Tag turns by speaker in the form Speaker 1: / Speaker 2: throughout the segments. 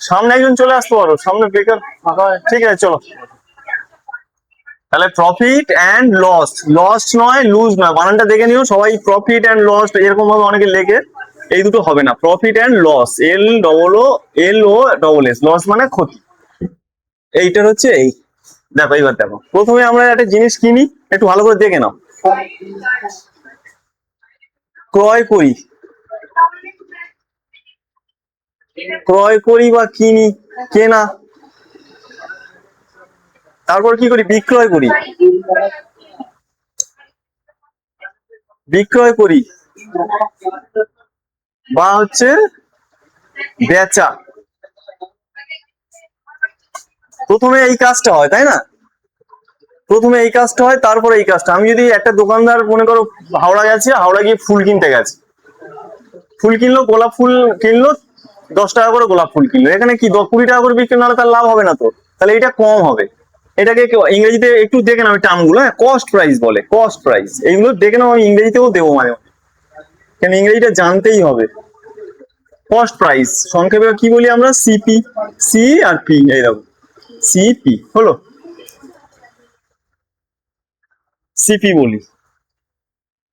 Speaker 1: সামনে একজন চলে আসতে পারো, সামনে বেকার ফাঁকা। ঠিক আছে চলো। তাহলে প্রফিট অ্যান্ড লস, লস নয় লুজ নয়, বানানটা দেখে নিও সবাই। প্রফিট অ্যান্ড লস এরকম ভাবে অনেকে লেখে, এই দুটো হবে না। Profit and loss, LOLS, loss মানে ক্ষতি। এইটার হচ্ছে এই। দেখো এইবার দেখো, প্রথমে আমরা একটা জিনিস কিনি, একটু ভালো করে দেখে নাও। ক্রয় করি, ক্রয় করি বা কিনি, কেনা। তারপর কি করি? বিক্রয় করি, বিক্রয় করি বা হচ্ছে বেচা। প্রথমে এই কাজটা হয়, তাই না? প্রথমে এই কাজটা হয়, তারপরে এই কাজটা। আমি যদি একটা দোকানদার মনে করো হাওড়া গেছে, হাওড়া গিয়ে ফুল কিনতে গেছে, ফুল কিনলো, গোলাপ ফুল কিনলো, 10 টাকা করে গোলাপ ফুল কিনলো। এখানে কি 20 টাকা করে বিক্রি নাহলে তার লাভ হবে না তো, তাহলে এটা কম হবে। এটাকে ইংরেজিতে একটু দেখে নাও, টার্মগুলো, হ্যাঁ, কস্ট প্রাইস বলে, কস্ট প্রাইস। এইগুলো দেখে নাও, আমি ইংরেজিতেও দেবো মানে, কেন ইংরেজিটা জানতেই হবে। কস্ট প্রাইস সংক্ষেপে কি বলি আমরা? সিপি, সি আর পি, এই দেখো সিপি হলো, সিপি বলি।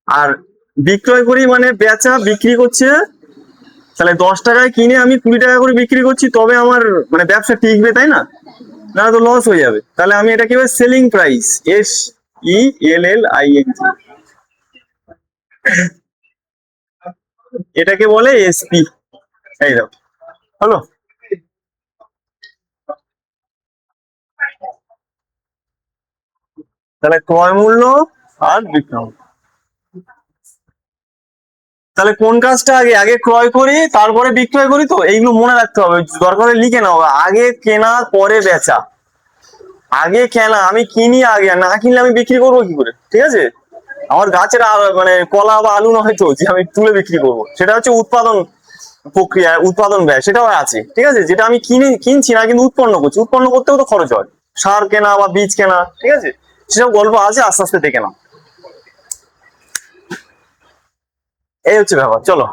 Speaker 1: আর বিক্রয় করি মানে বেচা, বিক্রি করছে। তাহলে 10 টাকায় কিনে আমি 20 টাকা করে বিক্রি করছি, তবে আমার মানে ব্যবসা টিকবে, তাই না? না তো লস হয়ে যাবে। তাহলে আমি এটা কি বলি? Selling price, SELLING। এটাকে বলে SP। এই দাও হলো। তাহলে ক্রয় মূল্য আর বিক্রয় মূল্য। তাহলে কোন কাজটা আগে? আগে ক্রয় করি তারপরে বিক্রয় করি, তো এইগুলো মনে রাখতে হবে, দরকার হলে লিখে নাও। আগে কেনা পরে বেচা। আগে কেনা, আমি কিনি আগে, না কিনলে আমি বিক্রি করবো কি করে? ঠিক আছে, আমার গাছের মানে কলা বা আলু নয় তো যে আমি তুলে বিক্রি করবো, সেটা হচ্ছে উৎপাদন প্রক্রিয়া, উৎপাদন ব্যয়, সেটাও আছে। ঠিক আছে, যেটা আমি কিনছি না কিন্তু উৎপন্ন করছি, উৎপন্ন করতেও তো খরচ হয়, সার কেনা বা বীজ কেনা। ঠিক আছে, সেসব গল্প আছে, আস্তে আস্তে দেখে নাও। এই হচ্ছে ব্যাপার, চলো।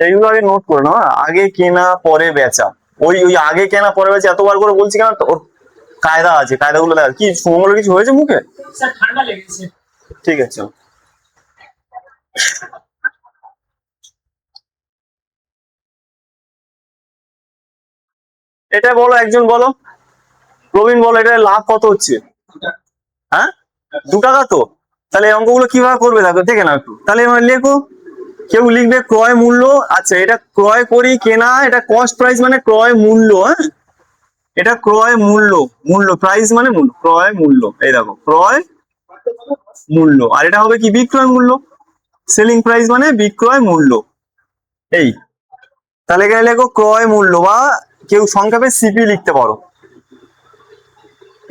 Speaker 1: এইগুলো আগে নোট করে নাও, হ্যাঁ? আগে কেনা পরে বেচা। ওই ওই আগে কেনা পরে বেচা এতবার করে বলছি কেন? তো ওর কায়দা আছে, কায়দাগুলো দেখা। কি সুমঙ্গল কিছু হয়েছে মুখে? ঠান্ডা লেগেছে। ঠিক আছে। এটা বলো, একজন বলো, প্রবীণ বলো, এটা লাভ কত হচ্ছে? হ্যাঁ, 2 টাকা তো। তাহলে এই অঙ্কগুলো কিভাবে করবে দেখো, দেখে নাও একটু। তাহলে এবার লেখো, কেউ লিখবে ক্রয় মূল্য। আচ্ছা, এটা ক্রয় করি কেনা, এটা কস্ট প্রাইস মানে ক্রয় মূল্য, হ্যাঁ, এটা ক্রয় মূল্য। মূল্য প্রাইস মানে মূল্য, ক্রয় মূল্য, এই দেখো ক্রয় মূল্য। আর এটা হবে কি? বিক্রয় মূল্য। সেলিং প্রাইস মানে বিক্রয় মূল্য। এই, তাহলে এখানে লেখো ক্রয় মূল্য, বা কেউ সংক্ষেপে সিপি লিখতে পারো।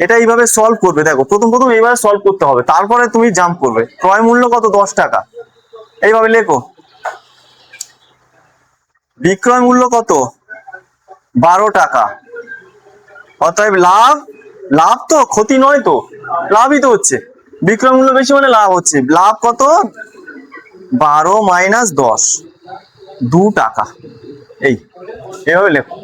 Speaker 1: এটা এইভাবে সলভ করবে। দেখো, প্রথম প্রথম এইভাবে সলভ করতে হবে, তারপরে তুমি জাম্প করবে। ক্রয় মূল্য কত? 10 টাকা, এইভাবে লেখো। বিক্রয় মূল্য কত? 12 টাকা। অতএব লাভ, লাভ তো, ক্ষতি নয় তো, লাভই তো হচ্ছে। বিক্রয় মূল্য বেশি মানে লাভ হচ্ছে। লাভ কত? 12 - 10, 2 টাকা। এই, এভাবে লেখো।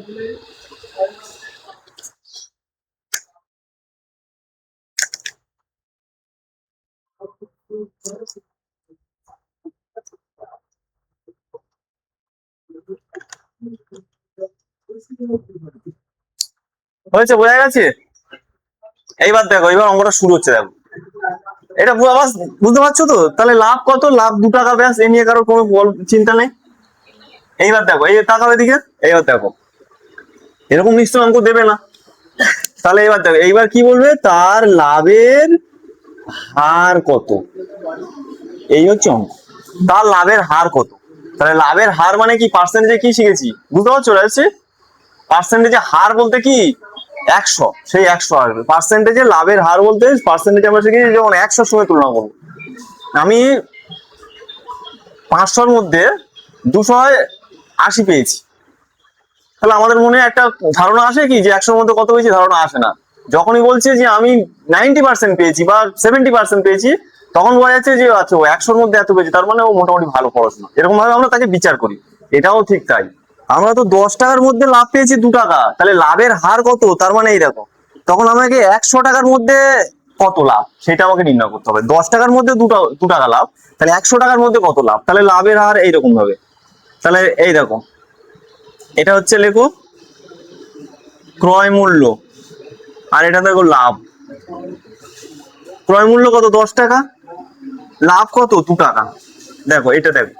Speaker 1: হয়েছে, বোঝা গেছে? এইবার দেখো, এবার অঙ্কটা শুরু হচ্ছে, দেখো। এটা পুরো আবার বুঝতে পারছো তো? তাহলে লাভ কত? লাভ 2 টাকা, ব্যাস। এ নিয়ে কারো কোনো চিন্তা নেই। এইবার দেখো, এই তাকাও এদিকে, এইবার দেখো, এরকম নিশ্চয় অঙ্ক দেবে না। তাহলে এবার দেখো, এইবার কি বলবে, তার লাভের হার কত, এই হচ্ছে অঙ্ক। তার লাভের হার কত, তাহলে লাভের হার মানে কি, পার্সেন্টেজে কি শিখেছি বুঝতে পারছো? চলে পার্সেন্টেজে হার বলতে কি, 100, সেই 100 আসবে। পার্সেন্টেজে লাভের হার বলতে পার্সেন্টেজ আমরা শিখেছি যখন 100 সঙ্গে তুলনা করবো। আমি 500-র মধ্যে 280 পেয়েছি, তাহলে আমাদের মনে একটা ধারণা আসে কি যে 100-র মধ্যে কত পেয়েছি, ধারণা আসে না। যখনই বলছে যে আমি 90% পেয়েছি বা 70% পেয়েছি, তখন বোঝা যাচ্ছে যে আচ্ছা ও 100-র মধ্যে এত পেয়েছি, তার মানে ও মোটামুটি ভালো পড়াশোনা, এরকম ভাবে আমরা তাকে বিচার করি। এটাও ঠিক তাই। আমরা তো 10 টাকার মধ্যে লাভ পেয়েছি 2 টাকা, তাহলে লাভের হার কত, তার মানে এই দেখো, তখন আমাকে 100 টাকার মধ্যে কত লাভ সেটা আমাকে নির্ণয় করতে হবে। 10 টাকার মধ্যে 2 টাকা লাভ, তাহলে 100 টাকার মধ্যে কত লাভ, তাহলে লাভের হার এইরকম ভাবে। তাহলে এই দেখো, এটা হচ্ছে লেখো ক্রয় মূল্য, আর এটা দেখো লাভ। ক্রয় মূল্য কত, 10 টাকা, লাভ কত, 2 টাকা। দেখো এটা দেখো,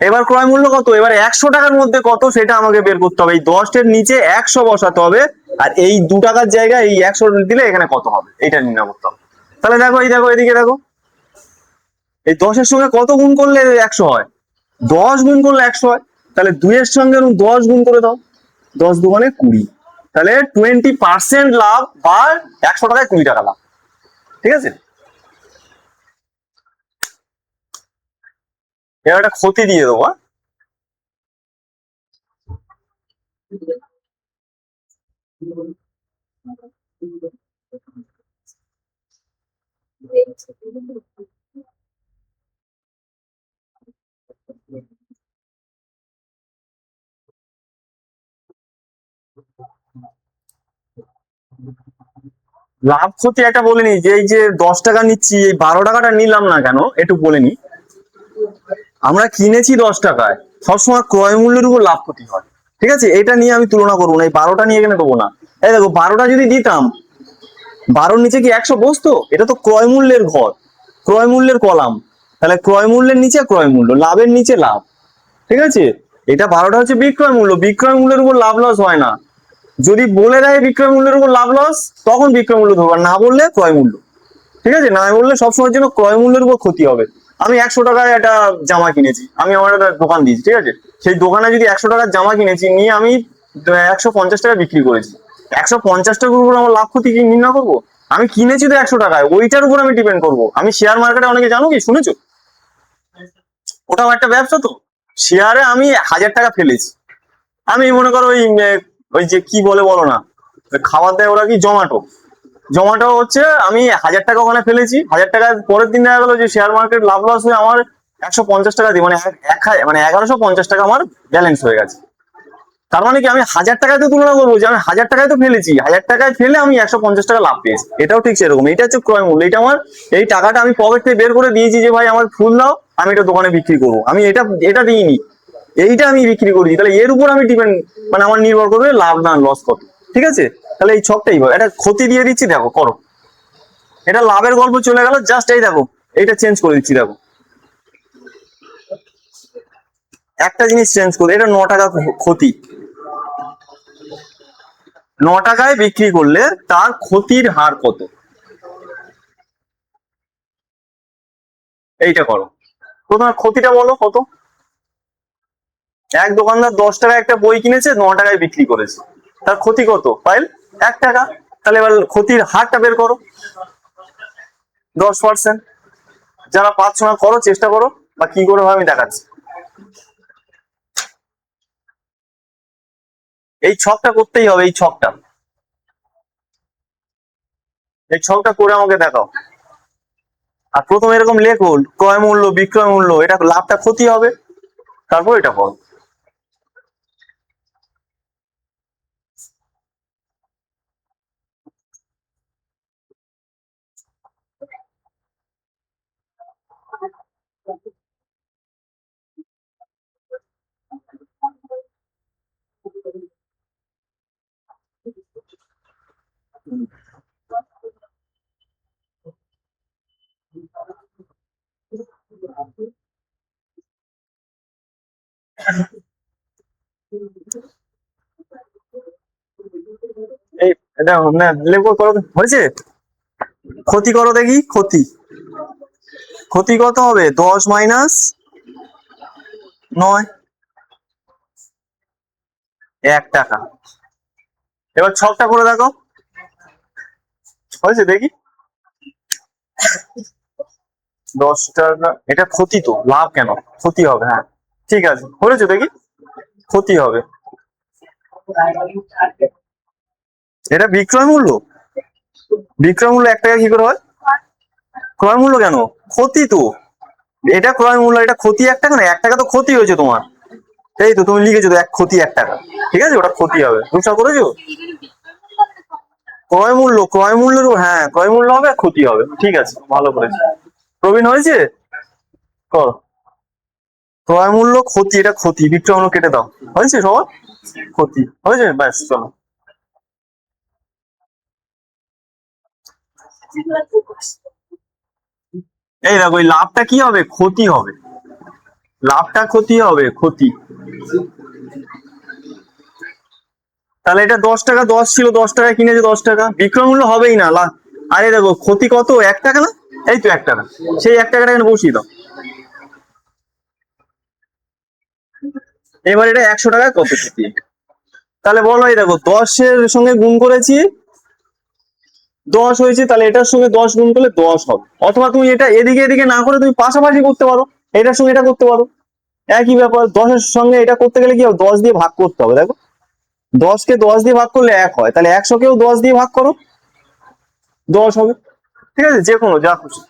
Speaker 1: এবার ক্রয় মূল্য কত, এবার 100 টাকার মধ্যে কত সেটা আমাকে বের করতে হবে। এই 10-এর নিচে 100 বসাতে হবে, আর এই 2 টাকার জায়গায় এই 100 দিলে এখানে কত হবে এটা নির্ণয় করতে হবে। তাহলে দেখো, এই দেখো এদিকে দেখো, এই 10-এর সঙ্গে কত গুণ করলে 100 হয়, 10 গুণ করলে 100 হয়। তাহলে 2-এর সঙ্গে 10 গুণ করে দাও, 10 দুগুণে 20, তাহলে 20% লাভ বা 100 টাকায় 20 টাকা লাভ। ঠিক আছে, এবার একটা ক্ষতি দিয়ে দেবো। লাভ ক্ষতি একটা বলে নি, যে এই যে 10 টাকা নিচ্ছি, এই 12 টাকাটা নিলাম না কেন একটু বলে নি। আমরা কিনেছি 10 টাকায়, সবসময় ক্রয় মূল্যের উপর লাভ ক্ষতি হয়। ঠিক আছে, এটা নিয়ে আমি তুলনা করবো না, এই 12টা নিয়ে এখানে দেবো না। এই দেখো, 12টা যদি দিতাম, 12-র নিচে কি 100 বসতো? এটা তো ক্রয় মূল্যের ঘর, ক্রয় মূল্যের কলাম, তাহলে ক্রয় মূল্যের নিচে ক্রয় মূল্য, লাভের নিচে লাভ। ঠিক আছে, এটা 12টা হচ্ছে বিক্রয় মূল্য, বিক্রয় মূল্যের উপর লাভ লস হয় না। যদি বলে দেয় বিক্রয় মূল্যের উপর লাভ লস, তখন বিক্রয় মূল্য ধরবা, না বললে ক্রয় মূল্য। ঠিক আছে, না বললে সবসময়ের জন্য ক্রয় মূল্যের উপর ক্ষতি হবে। আমি 100 টাকায় একটা জামা কিনেছি, আমি আমার একটা দোকান দিয়েছি, ঠিক আছে, সেই দোকানে যদি 100 টাকার জামা কিনেছি, নিয়ে আমি 150 টাকা বিক্রি করেছি, 150 টাকার উপর আমার লাভ ক্ষতি কি নির্ণয় করবো? আমি কিনেছি তো 100 টাকায়, ওইটার উপর আমি ডিপেন্ড করবো। আমি শেয়ার মার্কেটে, অনেকে জানো কি, শুনেছো, ওটাও একটা ব্যবসা তো। শেয়ারে আমি 1000 টাকা ফেলেছি, আমি মনে করো ওই ওই যে কি বলে বলো না, ওই খাবার দেয় ওরা কি, জোম্যাটো, জোম্যাটো হচ্ছে, আমি 1000 টাকা ওখানে ফেলেছি, 1000 টাকা পরের দিন দেখা গেলো যে শেয়ার মার্কেট লাভ লস হয়ে আমার 150 টাকা দিই, মানে মানে 1150 টাকা আমার ব্যালেন্স হয়ে গেছে। তার মানে কি, আমি 1000 টাকায় তো তুলনা করবো যে আমি 1000 টাকায় তো ফেলেছি, 1000 টাকায় ফেলে আমি 150 টাকা লাভ পেয়েছি, এটাও ঠিক সেরকম। এটা হচ্ছে ক্রয় মূল্য, এটা আমার, এই টাকাটা আমি পকেট থেকে বের করে দিয়েছি যে ভাই আমার ফুল দাও, আমি এটা দোকানে বিক্রি করবো, আমি এটা এটা দিইনি, এইটা আমি বিক্রি করেছি, তাহলে এর উপর আমি ডিপেন্ড, মানে আমার নির্ভর করবে লাভ না লস কত। ঠিক আছে, তাহলে এই ছকটাই একটা ক্ষতি দিয়ে দিচ্ছি, দেখো করো, এটা লাভের গল্প চলে গেল, জাস্ট এই দেখো, এইটা চেঞ্জ করে দিচ্ছি, দেখো একটা জিনিস চেঞ্জ করে, এটা 9 টাকা ক্ষতি, 9 টাকায় বিক্রি করলে তার ক্ষতির হার কত, এইটা করো। প্রথমে ক্ষতিটা বলো কত। এক দোকানদার 10 টাকায় একটা বই কিনেছে, 9 টাকায় বিক্রি করেছে, তার ক্ষতি কত পাইল, 1 টাকা। তাহলে এবার ক্ষতির হারটা বের করো, 10%। যারা পারছো না করো, চেষ্টা করো, বা কি করে হয় আমি দেখাচ্ছি। এই ছকটা করতেই হবে, এই ছকটা, এই ছকটা করে আমাকে দেখাও। আর প্রথমে এরকম লেখো, ক্রয় মূল্য, বিক্রয় মূল্য, এটা লাভটা ক্ষতি হবে, তারপর এটা করো। এই দেখো না, লেখো করো, হয়েছে? ক্ষতি করো দেখি, ক্ষতি। ক্ষতি কত হবে? 10 মাইনাস 9, 1 টাকা। এবার ছকটা করে দেখো, হয়েছে দেখি। 10 টাকা, এটা ক্ষতি তো, লাভ কেন? ক্ষতি হবে, হ্যাঁ ঠিক আছে, হয়েছে দেখি, ক্ষতি হবে। এটা বিক্রয় মূল্য, বিক্রয় মূল্য 1 টাকা কি করে হয়? ক্রয় মূল্য কেন? ক্ষতি তো, এটা ক্রয় মূল্য, এটা ক্ষতি 1 টাকা না, 1 টাকা তো ক্ষতি হয়েছে তোমার, এই তো তুমি লিখেছো তো, এক ক্ষতি 1 টাকা, ঠিক আছে, ওটা ক্ষতি হবে, বুঝতে করেছো? ক্রয় মূল্য, ক্রয় মূল্যের, হ্যাঁ ক্রয় মূল্য হবে, ক্ষতি হবে, ঠিক আছে, ভালো করেছে। প্রবীণ হয়েছে, কর। ক্রয় মূল্য ক্ষতি, এটা ক্ষতি, বিক্রয় মূল্য কেটে দাও, হয়েছে সবার? ক্ষতি হয়েছে, ব্যাস চলো। এই দেখো, ওই লাভটা কি হবে? ক্ষতি হবে, লাভটা ক্ষতি হবে, ক্ষতি। তাহলে এটা 10 টাকা, 10 ছিল, 10 টাকা কিনেছে, 10 টাকা, বিক্রয় মূল্য হবেই না। আরে দেখো ক্ষতি কত? 1 টাকা না, এই তো 1 টাকা, সেই 1 টাকাটা এখানে বসিয়ে দাও। এবার এটা 100 টাকা কত ক্ষতি? তাহলে বলো, এই দেখো 10-এর সঙ্গে গুণ করেছি, 10 হয়েছে, তাহলে এটার সঙ্গে 10 গুণ করলে 10 হবে। অথবা তুমি এটা এদিকে এদিকে না করে তুমি পাশাপাশি করতে পারো, এটার সঙ্গে এটা করতে পারো, একই ব্যাপার। 10-এর সঙ্গে এটা করতে গেলে কি হবে? 10 দিয়ে ভাগ করতে হবে, দেখো 10-কে 10 দিয়ে ভাগ করলে 1 হয়, তাহলে 100-কেও 10 দিয়ে ভাগ করো, 10 হবে, ঠিক আছে, যে কোনো যা খুশি।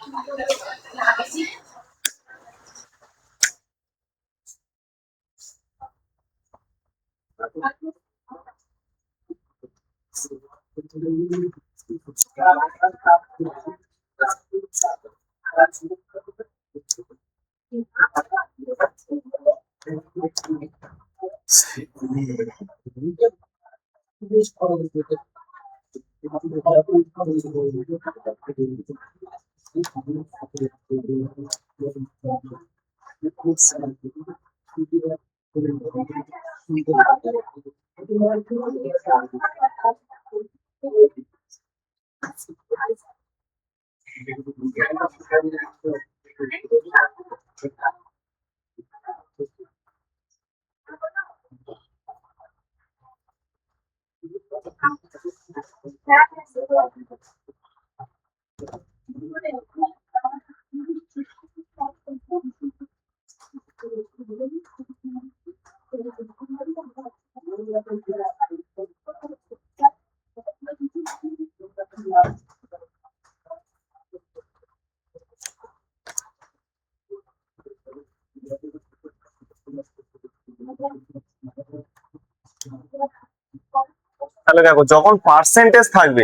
Speaker 1: তাহলে দেখো, যখন পার্সেন্টেজ থাকবে,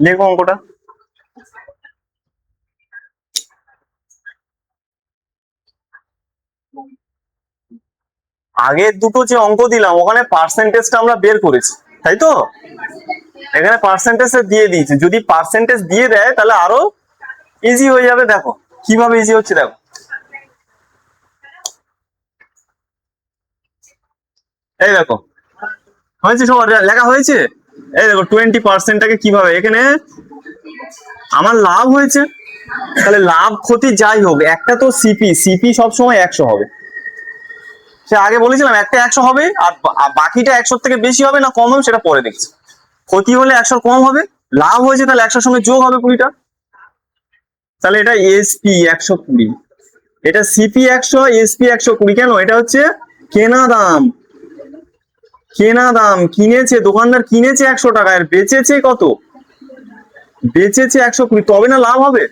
Speaker 1: লেখো অঙ্কটা। আগের দুটো যে অঙ্ক দিলাম ওখানে পার্সেন্টেজটা আমরা বের করেছি, তাই তো? এখানে পার্সেন্টেজ দিয়ে দিয়েছে, যদি পার্সেন্টেজ দিয়ে দেয় তাহলে আরো ইজি হয়ে যাবে। দেখো কিভাবে ইজি হচ্ছে, দেখো এই দেখো, হয়েছে সবার লেখা হয়েছে। এই দেখো 20%টাকে কিভাবে, এখানে আমার লাভ হয়েছে, তাহলে লাভ ক্ষতি যাই হোক, একটা তো সিপি, সিপি সবসময় 100 হবে। সে আগে বলেছিলাম একটা 100 হবে, আর বাকিটা 100 থেকে বেশি হবে না কম হবে সেটা পরে দেখছি। ক্ষতি হলে 100 কম হবে, লাভ হয়েছে তাহলে 100 সঙ্গে যোগ হবে 20টা, তাহলে এটা এসপি 120, এটা সিপি 100, এসপি 120। কেন? এটা হচ্ছে কেনা দাম, কেনা দাম, কিনেছে দোকানদার, কিনেছে 100 টাকায়, বেচেছে কত? বেচেছে 120, তবে না লাভ হবে,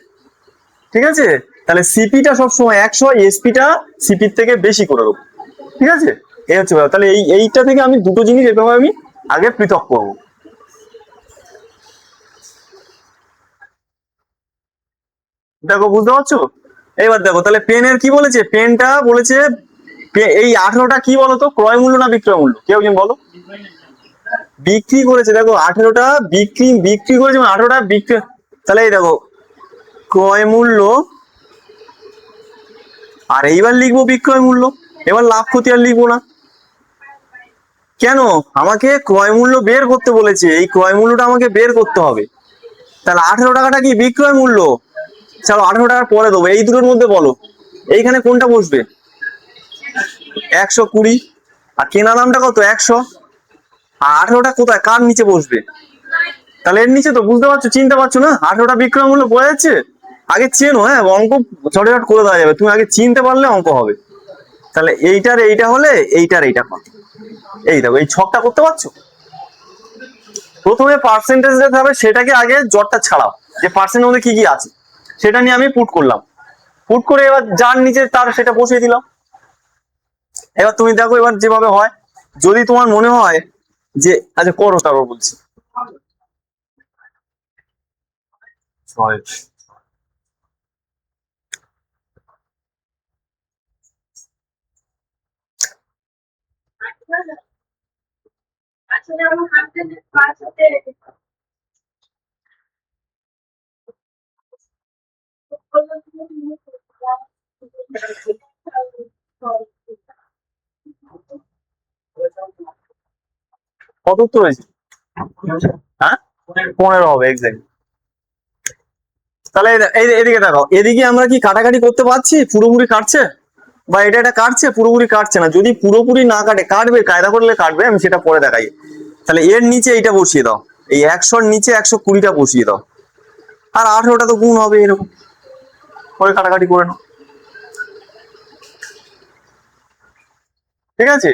Speaker 1: ঠিক আছে? তাহলে সিপিটা সবসময় 100, এসপিটা সিপির থেকে বেশি করে দেবো, ঠিক আছে? এই হচ্ছে ব্যাপার। তাহলে এইটা থেকে আমি দুটো জিনিস এভাবে আমি আগে পৃথক করবো। দেখো বুঝতে পারছো? এবার দেখো, তাহলে পেনের কি বলেছে? পেনটা বলেছে এই 18টা কি বলতো, ক্রয় মূল্য না বিক্রয় মূল্য, কেউ একজন বলো। বিক্রি করেছে, দেখো 18টা বিক্রি, বিক্রি করেছে মানে 18টা বিক্রি, তাহলে এই দেখো ক্রয় মূল্য, আর এইবার লিখবো বিক্রয় মূল্য, এবার লাভ ক্ষতি আর লিখবো না। কেন? আমাকে ক্রয় মূল্য বের করতে বলেছে, এই ক্রয় মূল্যটা আমাকে বের করতে হবে। তাহলে 18 টাকাটা কি বিক্রয় মূল্য? চলো 18 টাকার পরে দেবো, এই দুটোর মধ্যে বলো এইখানে কোনটা বসবে? 120। আর কেনা দামটা কত? 100। আর 18টা কোথায়, কার নিচে বসবে? তাহলে এর নিচে তো, বুঝতে পারছো, চিনতে পারছো না? 18টা বিক্রয় মূল্য বোঝা যাচ্ছে? আগে চেনো, হ্যাঁ অঙ্ক চটচট করে দেওয়া যাবে, তুমি আগে চিনতে পারলে অঙ্ক হবে। তাহলে এইটার এইটা হলে এইটার এইটা কত? এই দেখো, এই ছকটা করতে পারছো? প্রথমে পার্সেন্টেজ যেটা হবে সেটাকে আগে জটটা ছাড়াও, যে পার্সেন্টের মধ্যে কি কি আছে সেটা নিয়ে আমি পুট করলাম। পুট করে এবার যার নিচে তার সেটা বসিয়ে দিলাম। এবার তুমি দেখো এবার যেভাবে হয়, যদি তোমার মনে হয় যে আচ্ছা করো, তারপর বলছি। ছয়। কত উত্তর হয়েছে? হ্যাঁ, 15 হবে এক্সাক্ট। তাহলে এদিকে দেখো, এদিকে আমরা কি কাটাকাটি করতে পারছি? পুরোপুরি কাটছে, বা এটা কাটছে? পুরোপুরি কাটছে না। যদি পুরোপুরি না কাটে, কাটবে, কায়দা করলে কাটবে, আমি সেটা পরে দেখাই। তাহলে এর নিচে এইটা বসিয়ে দাও, এই 100-র নিচে 120টা বসিয়ে দাও, আর 18টা তো গুণ হবে, এরকম পরে কাটাকাটি করে নাও। ঠিক আছে?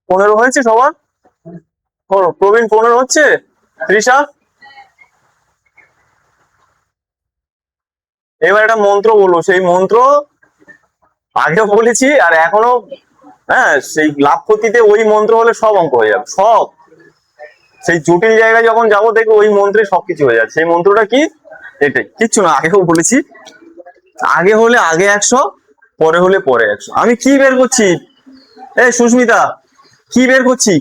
Speaker 1: পনেরো হয়েছে সবার? করো, প্রবীণ 15 হচ্ছে। তৃষা, এবার একটা মন্ত্র বলো, সেই মন্ত্র আগেও বলেছি আর এখনো, হ্যাঁ সেই লাভ ক্ষতিতে ওই মন্ত্র হলে সব অঙ্ক হয়ে যাবে, সব। সেই জটিল জায়গায় যখন যাবো দেখবে ওই মন্ত্রে সবকিছু হয়ে যাচ্ছে। সেই মন্ত্রটা কি? এটাই, কিচ্ছু না, আগেও বলেছি। আগে হলে আগে 100, পরে হলে পরে 100। আমি কি বের করছি? এই সুস্মিতা, কি বের করছি?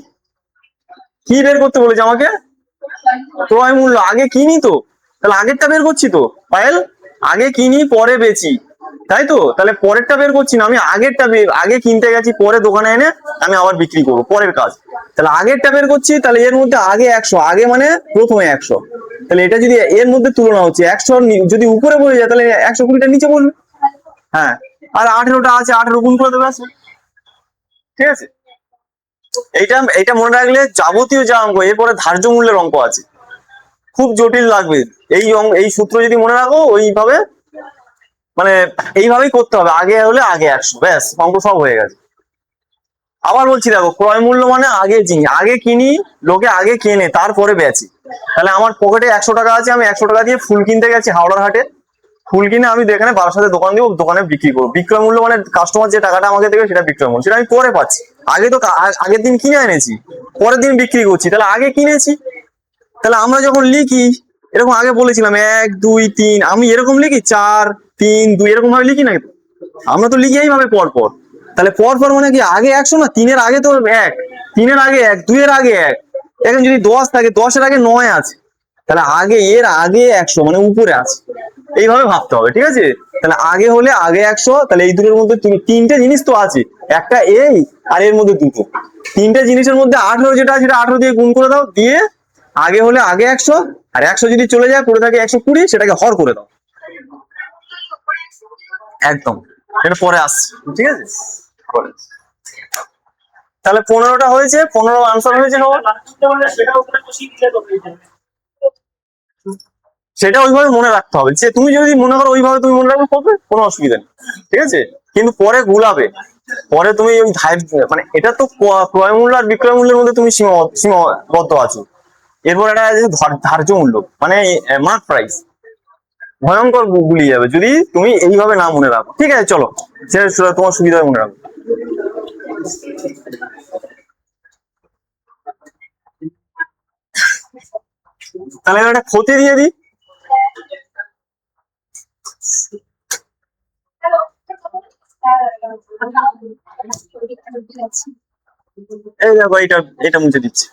Speaker 1: কি বের করতে বলেছে আমাকে? ক্রয় মূল্য। আগে কিনি তো, তাহলে আগেরটা বের করছি তো। পায়েল, আগে কিনি পরে বেচি, তাই তো? তাহলে পরেরটা বের করছি না, আমি আগেরটা আগে কিনতে গেছি, পরে দোকানে এনে আমি আবার বিক্রি করবো, পরের কাজ। তাহলে আগেরটা বের করছি, তাহলে এর মধ্যে আগে 100, আগে মানে প্রথমে 100। তাহলে এটা যদি এর মধ্যে তুলনা হচ্ছে, 100 যদি উপরে বসে যায় তাহলে 120টা নিচে বলবে। হ্যাঁ, আর 18টা আছে, 18 গুণ করে দেবে, আসবে। ঠিক আছে? এইটা এইটা মনে রাখলে যাবতীয় যা অঙ্ক, এরপরে ধার্য মূল্যের অঙ্ক আছে, খুব জটিল লাগবে। এই সূত্র যদি মনে রাখো ওইভাবে, মানে এইভাবেই করতে হবে, আগে হলে আগে 100, ব্যাস অঙ্ক সব হয়ে গেছে। আবার বলছি দেখো, ক্রয় মূল্য মানে আগে জিনিস, আগে কিনি, লোকে আগে কেনে তারপরে বেচে। তাহলে আমার পকেটে 100 টাকা আছে, আমি 100 টাকা দিয়ে ফুল কিনতে গেছি হাওড়ার হাটে, ফুল কিনে আমি এখানে বারাসাতে দোকান দিব, দোকানে বিক্রি করবো। বিক্রয় মূল্য মানে কাস্টমার যে টাকাটা আমাকে দেবে সেটা বিক্রয় মূল্য, সেটা আমি পরে পাচ্ছি। আগে তো আগের দিন কিনে এনেছি, পরের দিন বিক্রি করছি, তাহলে আগে কিনেছি। তাহলে আমরা যখন লিখি এরকম, আগে বলেছিলাম 1 2 3, আমি এরকম লিখি 4 3 2, এরকম ভাবে লিখি না তো? আমরা তো লিখি এইভাবে পর পর। তাহলে পর পর মানে কি, আগে 100 না, 3-এর আগে তো 1, 3-এর আগে 1, 2-এর আগে 1, এখন যদি 10 থাকে 10-এর আগে 9 আছে, তাহলে আগে এর আগে 100 মানে উপরে আছে, এইভাবে ভাবতে হবে। ঠিক আছে? তাহলে আগে হলে আগে 100, তাহলে এই দুটোর মধ্যে তুমি তিনটে জিনিস তো আছে, একটা এই আর এর মধ্যে দুটো, তিনটে জিনিসের মধ্যে 18 যেটা আছে সেটা 18 দিয়ে গুণ করে দাও, দিয়ে আগে হলে আগে 100, আর 100 যদি চলে যায় পড়ে থাকে 120, সেটাকে হর করে দাও। একদম, এটা পরে আসছে। ঠিক আছে? পরে। তাহলে 15টা হয়েছে, 15 আনসার হয়েছে সবার। সেটা ওইভাবে মনে রাখতে হবে, যে তুমি যদি মনে করো ওইভাবে তুমি মনে রাখবে, করবে, কোনো অসুবিধা নেই। ঠিক আছে? কিন্তু পরে গুলাবে, পরে তুমি ওই মানে এটা তো ক্রয় মূল্য আর বিক্রয় মূল্যের মধ্যে তুমি সীমাবদ্ধ আছো। এরপর একটা আছে ধার্য মূল্য, মানে মার্ক প্রাইস, ভয়ঙ্কর গুলিয়ে যাবে যদি তুমি এইভাবে না মনে রাখো। ঠিক আছে, চলো সেটা তোমার সুবিধা হয় মনে রাখো। তাহলে একটা ক্ষতি দিয়ে দিই। এই দেখো, এটা এটা মুছে দিচ্ছি।